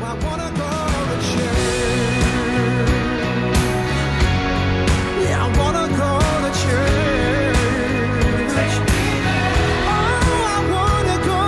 I wanna go to church. Yeah, I wanna go to church. Oh, I wanna go.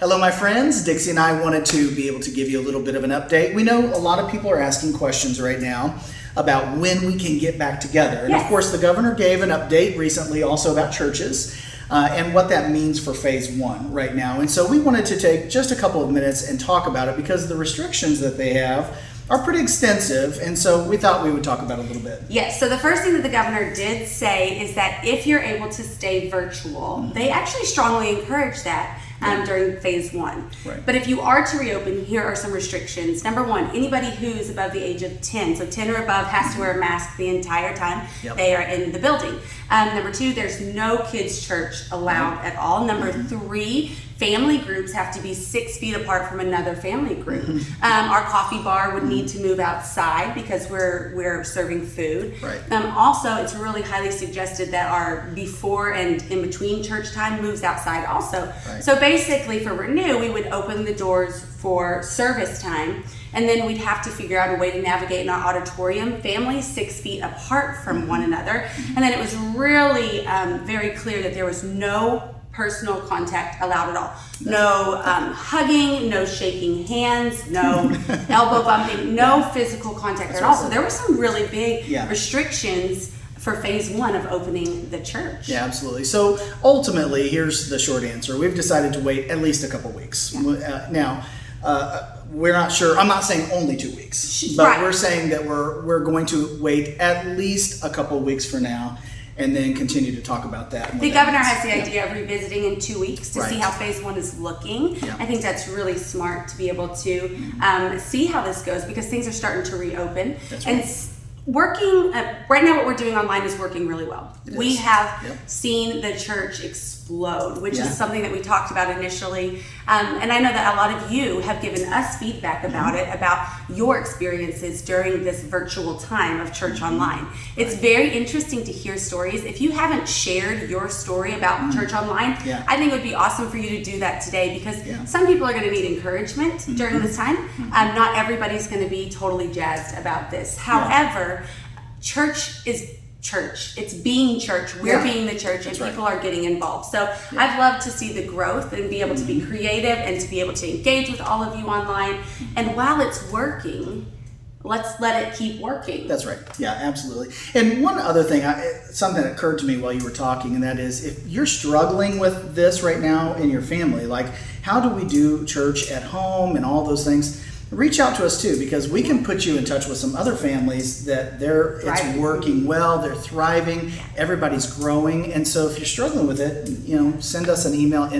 Hello, my friends. Dixie and I wanted to be able to give you a little bit of an update. We know a lot of people are asking questions right now about when we can get back together. And Yes. of course, the governor gave an update recently also about churches and what that means for phase one right now. And so we wanted to take just a couple of minutes and talk about it because the restrictions that they have are pretty extensive. And so we thought we would talk about it a little bit. Yes, so the first thing that the governor did say is that if you're able to stay virtual, they actually strongly encourage that during phase one. Right. But if you are to reopen, here are some restrictions. Number one, anybody who's above the age of 10, so 10 or above, has to wear a mask the entire time Yep. they are in the building. Number two, there's no kids' church allowed at all. Number three, family groups have to be 6 feet apart from another family group. Our coffee bar would need to move outside because we're serving food. Right. Also, it's really highly suggested that our before and in between church time moves outside also. Right. So basically for Renew, we would open the doors for service time, and then we'd have to figure out a way to navigate in our auditorium, families 6 feet apart from one another. And then it was really very clear that there was no personal contact allowed at all. No hugging, no shaking hands, no elbow bumping, no physical contact at all. So there were some really big Yeah. restrictions for phase one of opening the church. Yeah, absolutely. So ultimately, here's the short answer. We've decided to wait at least a couple weeks. Now, we're not sure. I'm not saying only 2 weeks, but Right. we're saying that we're going to wait at least a couple of weeks for now, and then continue to talk about that. and what The that governor means. has the Yeah. idea of revisiting in 2 weeks to see Right. how phase one is looking. Yeah. I think that's really smart to be able to see how this goes because things are starting to reopen. That's And right. working, right now what we're doing online is working really well. It We is. have Yep. seen the church explode, which Yeah. is something that we talked about initially. And I know that a lot of you have given us feedback about Mm-hmm. it, about your experiences during this virtual time of church Mm-hmm. online. It's very interesting to hear stories. If you haven't shared your story about church online, Mm-hmm. Yeah. I think it would be awesome for you to do that today because Yeah. Mm-hmm. some people are going to need encouragement during this time. Not everybody's going to be totally jazzed about this. However, church is church. It's being church. We're Yeah. being the church, and That's right. people are getting involved. So I've loved to see the growth and be able to be creative and to be able to engage with all of you online. And while it's working, let's let it keep working. That's right. Yeah, absolutely. And one other thing, something that occurred to me while you were talking, and that is if you're struggling with this right now in your family, like how do we do church at home and all those things, reach out to us too, because we can put you in touch with some other families that it's Thriving. working well, they're thriving, everybody's growing. And so if you're struggling with it, send us an email,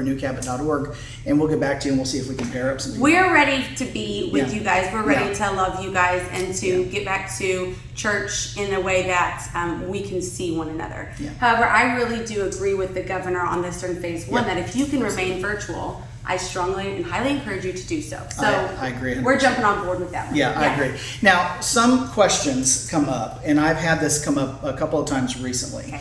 info@renewcabot.org, and we'll get back to you and we'll see if we can pair up some people. We're ready to be with Yeah. you guys. We're ready Yeah. to love you guys and to Yeah. get back to church in a way that we can see one another. Yeah. However, I really do agree with the governor on this during phase one Yeah. that if you can remain virtual, I strongly and highly encourage you to do so. So I agree 100%. we're jumping on board with that one. Yeah, I agree. Now, some questions come up, and I've had this come up a couple of times recently. Okay.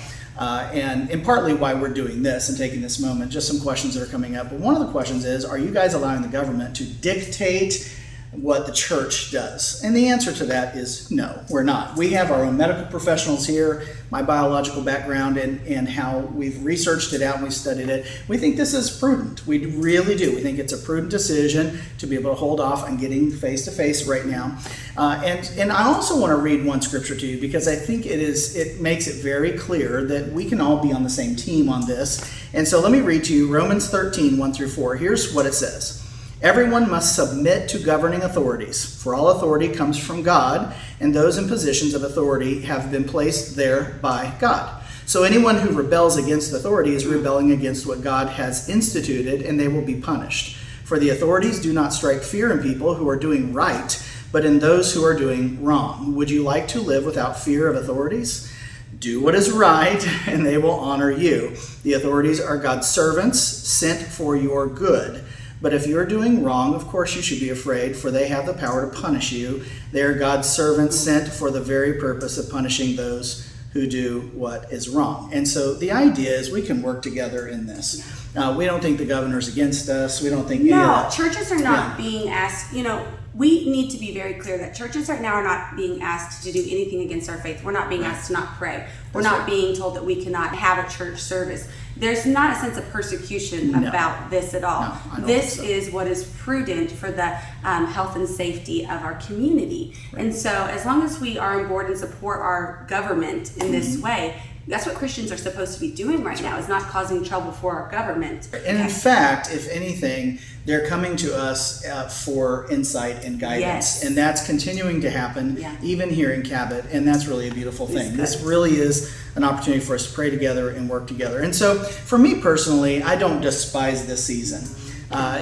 And partly why we're doing this and taking this moment, just some questions that are coming up. But one of the questions is, are you guys allowing the government to dictate what the church does? And the answer to that is no, we're not. We have our own medical professionals here, my biological background and how we've researched it out and we've studied it. We think this is prudent. We really do. We think it's a prudent decision to be able to hold off on getting face to face right now. And I also want to read one scripture to you because I think it makes it very clear that we can all be on the same team on this. And so let me read to you Romans 13, 1-4. Here's what it says. Everyone must submit to governing authorities, for all authority comes from God, and those in positions of authority have been placed there by God. So anyone who rebels against authority is rebelling against what God has instituted, and they will be punished. For the authorities do not strike fear in people who are doing right, but in those who are doing wrong. Would you like to live without fear of authorities? Do what is right, and they will honor you. The authorities are God's servants, sent for your good. But if you're doing wrong, of course you should be afraid, for they have the power to punish you. They are God's servants sent for the very purpose of punishing those who do what is wrong. And so the idea is we can work together in this. We don't think the governor's against us. We don't think any of No, that. churches are not being asked, we need to be very clear that churches right now are not being asked to do anything against our faith. We're not being asked to not pray. We're not being told that we cannot have a church service. There's not a sense of persecution about this at all. No, I don't This think so. is what is prudent for the health and safety of our community. And so as long as we are on board and support our government in this way, that's what Christians are supposed to be doing right now, is not causing trouble for our government. And in fact, if anything, they're coming to us for insight and guidance. Yes. And that's continuing to happen, even here in Cabot. And that's really a beautiful thing. good. This really is an opportunity for us to pray together and work together. And so for me personally, I don't despise this season.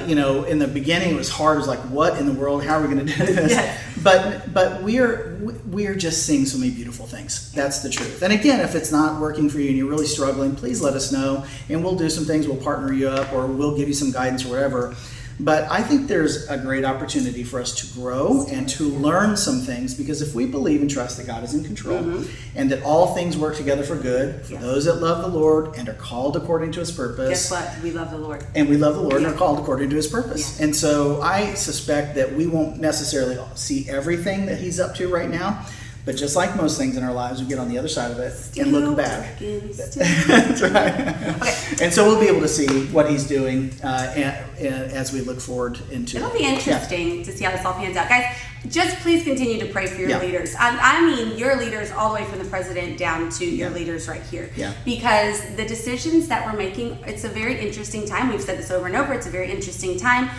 In the beginning it was hard. It was like, what in the world? How are we going to do this? Yes. But we are just seeing so many beautiful things. That's the truth. And again, if it's not working for you and you're really struggling, please let us know, and we'll do some things. We'll partner you up, or we'll give you some guidance or whatever. But I think there's a great opportunity for us to grow and to learn some things, because if we believe and trust that God is in control and that all things work together for good for those that love the Lord and are called according to his purpose. Guess what? We love the Lord. And we love the Lord and are called according to his purpose. And so I suspect that we won't necessarily see everything that he's up to right now. But just like most things in our lives, we get on the other side of it and look back. That's right. And so we'll be able to see what he's doing as we look forward into It'll be interesting to see how this all pans out. Guys, just please continue to pray for your leaders. I mean your leaders all the way from the president down to your leaders right here. Yeah. Because the decisions that we're making, it's a very interesting time. We've said this over and over. It's a very interesting time.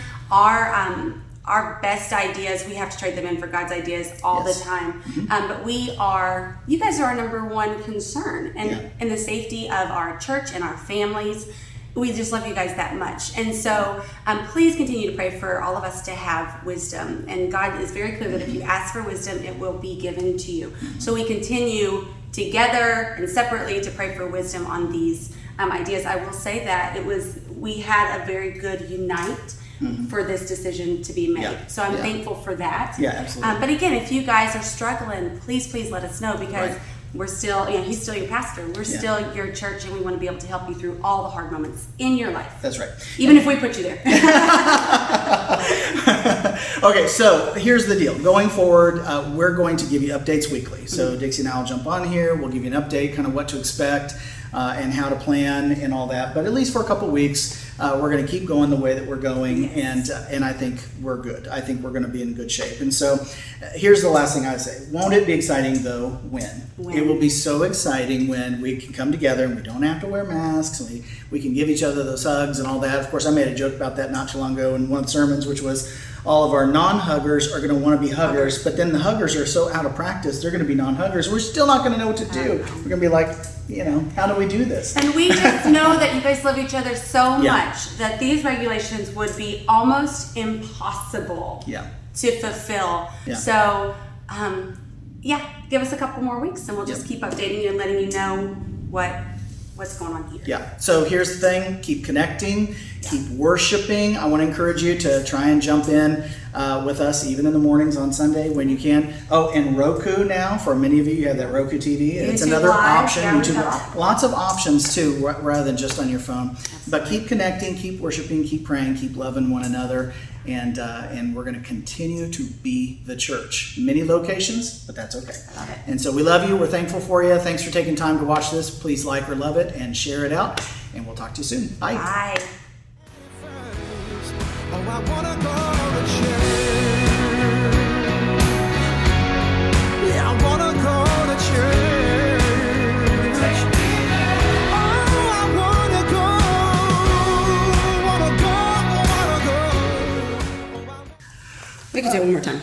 Our best ideas, we have to trade them in for God's ideas all the time. But you guys are our number one concern, and the safety of our church and our families. We just love you guys that much. And so please continue to pray for all of us to have wisdom. And God is very clear that if you ask for wisdom, it will be given to you. So we continue together and separately to pray for wisdom on these ideas. I will say that we had a very good unite for this decision to be made. So I'm thankful for that. Yeah, absolutely. But again, if you guys are struggling, please let us know, because we're still, he's still your pastor. We're still your church, and we want to be able to help you through all the hard moments in your life. That's right. Even if we put you there. Okay, so here's the deal. Going forward, we're going to give you updates weekly. So Dixie and I will jump on here. We'll give you an update, kind of what to expect and how to plan and all that. But at least for a couple weeks, we're going to keep going the way that we're going, and I think we're good. I think we're going to be in good shape. And so here's the last thing I say. Won't it be exciting, though, when? It will be so exciting when we can come together and we don't have to wear masks, and we can give each other those hugs and all that. Of course, I made a joke about that not too long ago in one of the sermons, which was all of our non-huggers are going to want to be huggers, but then the huggers are so out of practice, they're going to be non-huggers. We're still not going to know what to do. We're going to be like, how do we do this? And we just know that you guys love each other so much that these regulations would be almost impossible to fulfill. So, give us a couple more weeks, and we'll just keep updating you and letting you know what's going on here. Yeah. So here's the thing. Keep connecting. Keep worshiping. I want to encourage you to try and jump in with us even in the mornings on Sunday when you can. Oh, and Roku now, for many of you have that Roku TV. It's another Live, option. YouTube, lots of options too, rather than just on your phone. But keep connecting, keep worshiping, keep praying, keep loving one another. And we're going to continue to be the church. Many locations, but that's okay. I love it. And so we love you. We're thankful for you. Thanks for taking time to watch this. Please like or love it and share it out. And we'll talk to you soon. Bye. Bye. Oh, I wanna go to church. Yeah, I wanna go to church. Oh, I wanna go. We can do it one more time.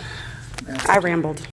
I rambled.